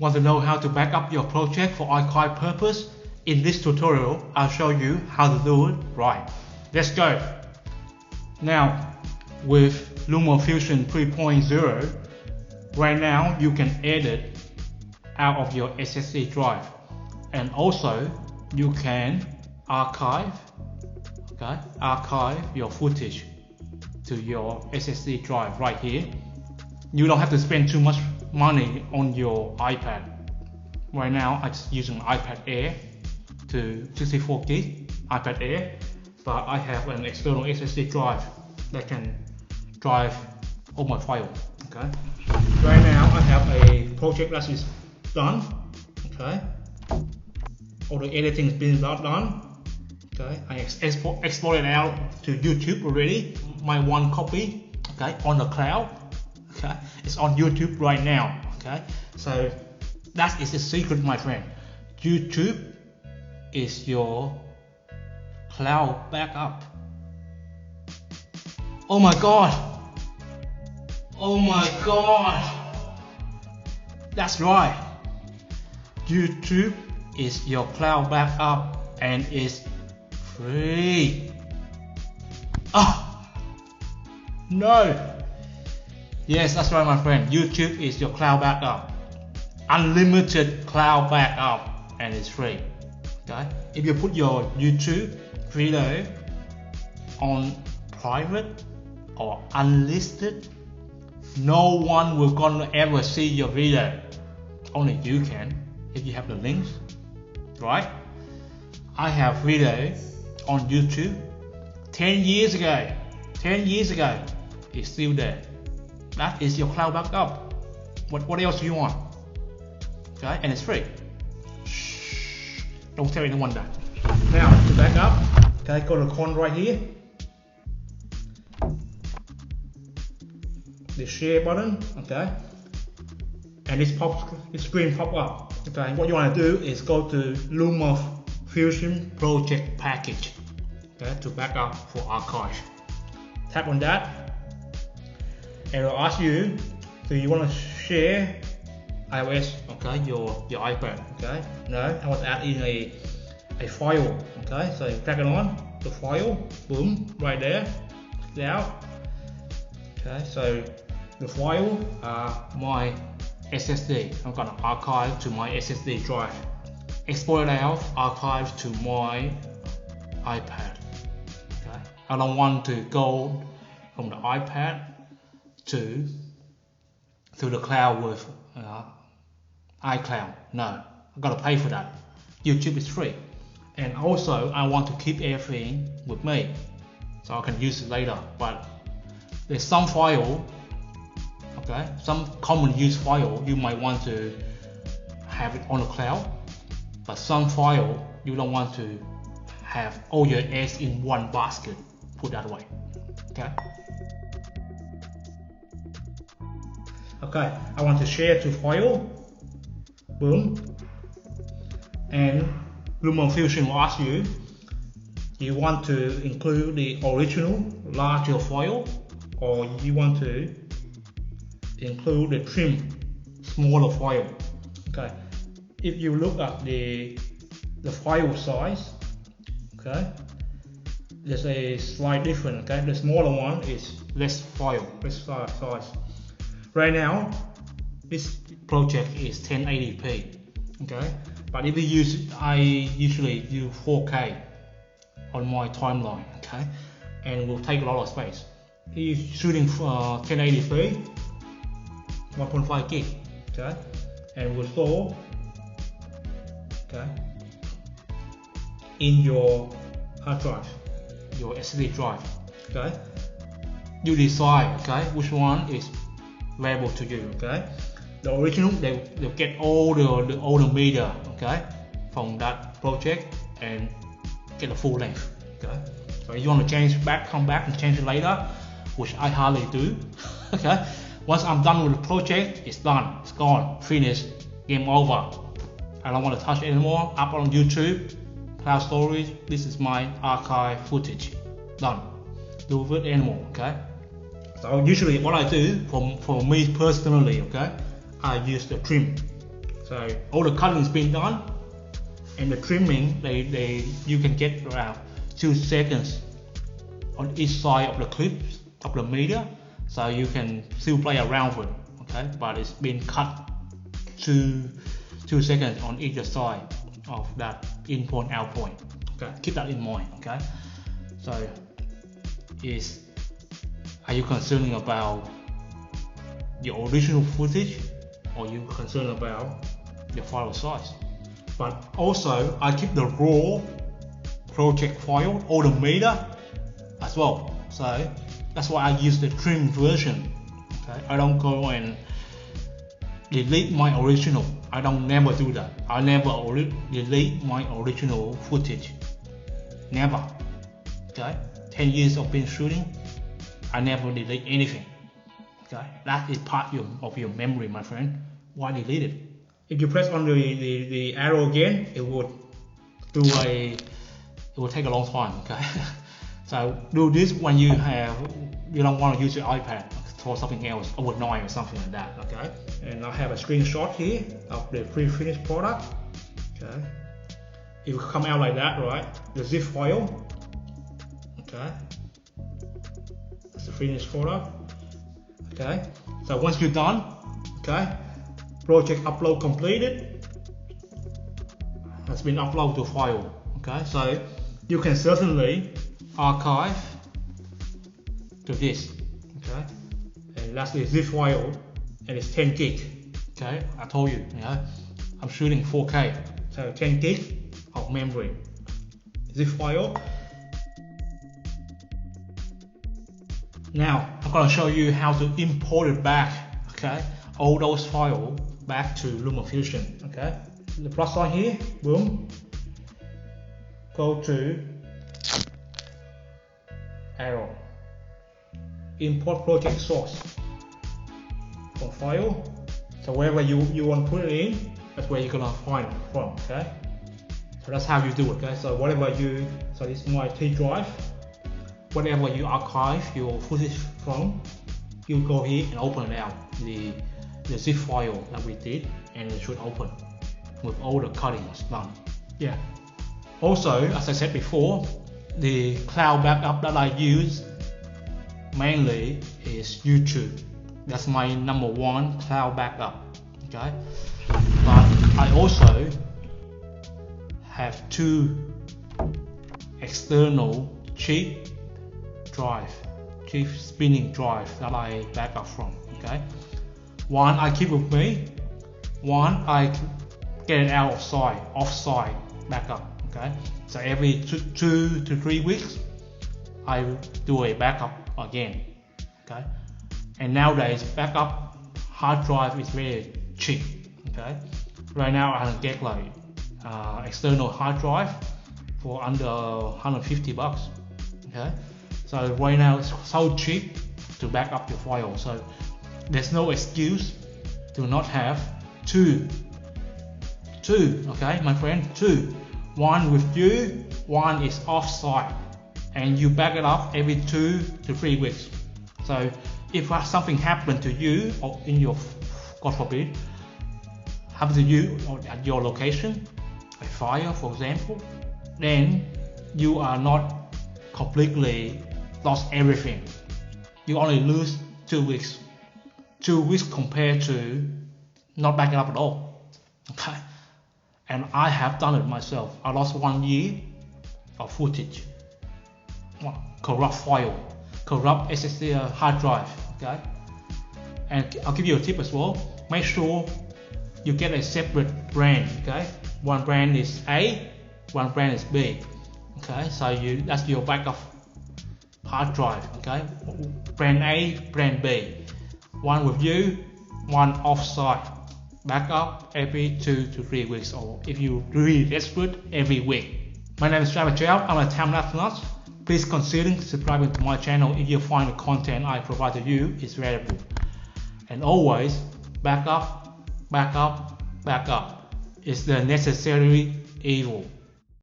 Want to know how to back up your project for archive purpose? In this tutorial, I'll show you how to do it right. Let's go. Now, with Lumafusion 3.0, right now you can edit out of your SSD drive, and also you can archive your footage to your SSD drive right here. You don't have to spend too much money on your iPad. Right now I'm just using iPad Air to 64 gig iPad Air, but I have an external SSD drive that can drive all my file. Okay. Right now I have a project that is done. Okay. All the editing has been done. Okay. I export it out to YouTube already. My one copy. Okay. On the cloud. Okay. It's on YouTube right now. Okay. So that is the secret, my friend. YouTube is your cloud backup. Oh my god! Oh my god! That's right. YouTube is your cloud backup and is free. Oh no! Yes, that's right, my friend. YouTube is your cloud backup. Unlimited cloud backup, and it's free. Okay? If you put your YouTube video on private or unlisted, no one will gonna ever see your video. Only you can, if you have the links, right? I have video on YouTube 10 years ago. 10 years ago, it's still there. That is your cloud backup. What else do you want? Okay, and it's free. Shh, don't tell anyone that. Now to back up, okay, go to the corner right here. The share button, okay, and this screen pop up. Okay, what you want to do is go to Lumafusion project package, okay, to back up for archive. Tap on that, and it'll ask you, do you want to share iOS, okay, your iPad, okay? No, I want to add in a file, okay? So drag it on the file, boom, right there, click out. Okay, so the file are my SSD. I'm gonna archive to my SSD drive. Export it out, archive to my iPad. Okay, I don't want to go from the iPad to the cloud with iCloud. No, I gotta pay for that. YouTube is free, and also I want to keep everything with me so I can use it later. But there's some file, okay, some common use file you might want to have it on the cloud, but some file you don't want to have all your eggs in one basket, put that way. Okay. Okay, I want to share to file, boom, and Lumafusion will ask you, do you want to include the original larger file, or you want to include the trim smaller file? Okay, if you look at the file size, okay, there's a slight difference. Okay, the smaller one is less size. Right now, this project is 1080p. Okay, but if you use, I usually use 4K on my timeline. Okay, and it will take a lot of space. He's shooting for 1080p, 1.5 gig. Okay, and will store, okay, in your hard drive, your SD drive. Okay, you decide, okay, which one is available to you. Okay, the original, they'll get all the media, okay, from that project and get the full length. Okay, so you want to change back, come back and change it later, which I hardly do. Okay, once I'm done with the project, it's done, it's gone, finished, game over. I don't want to touch it anymore. Up on YouTube, cloud storage. This is my archive footage. Done. Do with it anymore. Okay. So usually what I do for me personally, okay, I use the trim So all the cutting is being done, and the trimming you can get around 2 seconds on each side of the clips of the media, so you can still play around with it, okay? But it's been cut 2 seconds on each side of that in point out point. Okay, keep that in mind. Okay, so are you concerned about your original footage, or you concerned about the file size? But also I keep the raw project file or the media as well, so that's why I use the trimmed version. Okay, I don't go and delete my original. I don't never do that. I never delete my original footage. Never. Okay, 10 years of been shooting, I never delete anything. Okay, that is part of your memory, my friend. Why delete it? If you press on the arrow again, it will take a long time. Okay, so do this when you don't want to use your iPad for something else overnight or something like that. Okay, and I have a screenshot here of the pre-finished product. Okay, it will come out like that, right? The zip file. Okay, that's the finished product. Okay, so once you're done, okay, project upload completed, has been uploaded to file. Okay, so you can certainly archive to this. Okay, and that's the zip file, and it's 10 gig. Okay, I told you, I'm shooting 4K, so 10 gig of memory. Zip file. Now I'm going to show you how to import it back. Okay, all those files back to Lumafusion. Okay, the plus sign here, boom. Go to arrow, import project source from file. So wherever you want to put it in, that's where you're gonna find it from. Okay, so that's how you do it. Okay, so so this is my T drive. Whatever you archive your footage from, you go here and open it out, the zip file that we did, and it should open with all the cuttings done. Yeah. Also, as I said before, the cloud backup that I use mainly is YouTube. That's my #1 cloud backup. Okay, but I also have 2 external cheap spinning drive that I back up from. Okay, one I keep with me, one I get it offsite backup. Okay, so every 2 to 3 weeks I do a backup again. Okay, and nowadays backup hard drive is very cheap. Okay, right now I can get like external hard drive for under $150. Okay, so right now it's so cheap to back up your file, so there's no excuse to not have two, okay my friend, 2. One with you, one is offsite, and you back it up every 2 to 3 weeks. So if something happened to you, or in your, God forbid, happen to you or at your location, a fire for example, then you are not completely lost everything. You only lose 2 weeks. 2 weeks compared to not backing up at all. Okay, and I have done it myself. I lost 1 year of footage, corrupt file, corrupt SSD hard drive. Okay, and I'll give you a tip as well. Make sure you get a separate brand. Okay, one brand is A, one brand is B. Okay, so that's your backup hard drive. Okay, brand A, brand B. One with you, one offsite. Backup every 2 to 3 weeks, or if you're really desperate, every week. My name is Travis. I'm a TimelapseNuts. Please consider subscribing to my channel if you find the content I provide to you is valuable. And always backup. It's the necessary evil.